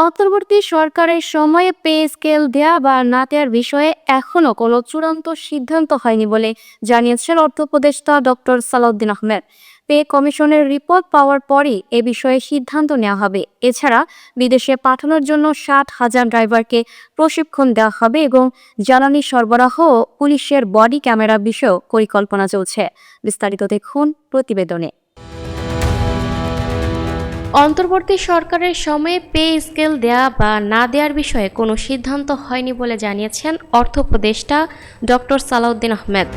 অন্তর্বর্তী সরকারের সময়ে পে স্কেল দেয়া বা না দেওয়ার বিষয়ে এখনো কোনো চূড়ান্ত সিদ্ধান্ত হয়নি বলে জানিয়েছেন অর্থ উপদেষ্টা ডক্টর সালাউদ্দিন আহমেদ। পে কমিশনের রিপোর্ট পাওয়ার পরই এ বিষয়ে সিদ্ধান্ত নেওয়া হবে। এছাড়া বিদেশে পাঠানোর জন্য 60,000 ড্রাইভারকে প্রশিক্ষণ দেওয়া হবে এবং জ্বালানি সরবরাহ ও পুলিশের বডি ক্যামেরা বিষয়েও পরিকল্পনা চলছে। বিস্তারিত দেখুন প্রতিবেদনে। অন্তর্বর্তী সরকারের সময়ে পে স্কেল দেয়া বা না দেওয়ার বিষয়ে কোনো সিদ্ধান্ত হয়নি বলে জানিয়েছেন অর্থ উপদেষ্টা ডক্টর সালাউদ্দিন আহমেদ।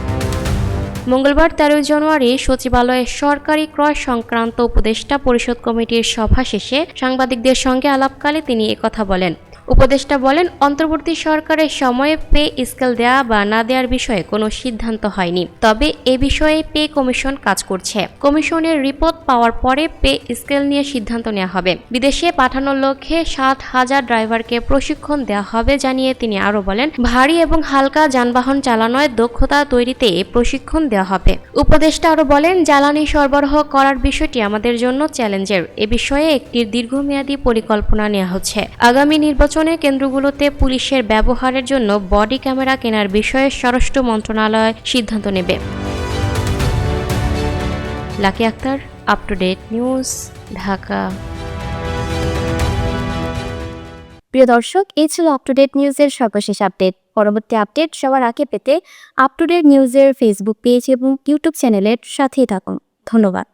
মঙ্গলবার 13 জানুয়ারি সচিবালয়ে সরকারি ক্রয় সংক্রান্ত উপদেষ্টা পরিষদ কমিটির সভা শেষে সাংবাদিকদের সঙ্গে আলাপকালে তিনি একথা বলেন। উপদেষ্টা বলেন, অন্তর্বর্তী সরকারের সময়ে পে স্কেল দেয়া বা না দেওয়ার বিষয়ে কোনো সিদ্ধান্ত হয়নি, তবে এ বিষয়ে পে কমিশন কাজ করছে। কমিশনের রিপোর্ট পাওয়ার পরে পে স্কেল নিয়ে সিদ্ধান্ত নেওয়া হবে। বিদেশে পাঠানোর লক্ষ্যে 60,000 ড্রাইভারকে প্রশিক্ষণ দেওয়া হবে জানিয়ে তিনি আরও বলেন, ভারী এবং হালকা যানবাহন চালানোয় দক্ষতা তৈরিতে প্রশিক্ষণ দেওয়া হবে। উপদেষ্টা আরও বলেন, জ্বালানি সরবরাহ করার বিষয়টি আমাদের জন্য চ্যালেঞ্জের। এ বিষয়ে একটি দীর্ঘমেয়াদী পরিকল্পনা নেওয়া হচ্ছে। আগামী নির্বাচনে কেন্দ্রগুলোতে পুলিশের ব্যবহারের জন্য বডি ক্যামেরা কেনার বিষয়ে স্বরাষ্ট্র মন্ত্রণালয় সিদ্ধান্ত নেবে। Lucky Akter, up to date news, Dhaka. প্রিয় দর্শক, এই ছিল আপ টু ডেট নিউজের সর্বশেষ আপডেট। পরবর্তী আপডেট সবার আগে পেতে আপ টু ডেট নিউজের ফেসবুক পেজ এবং ইউটিউব চ্যানেলের সাথেই থাকুন। ধন্যবাদ।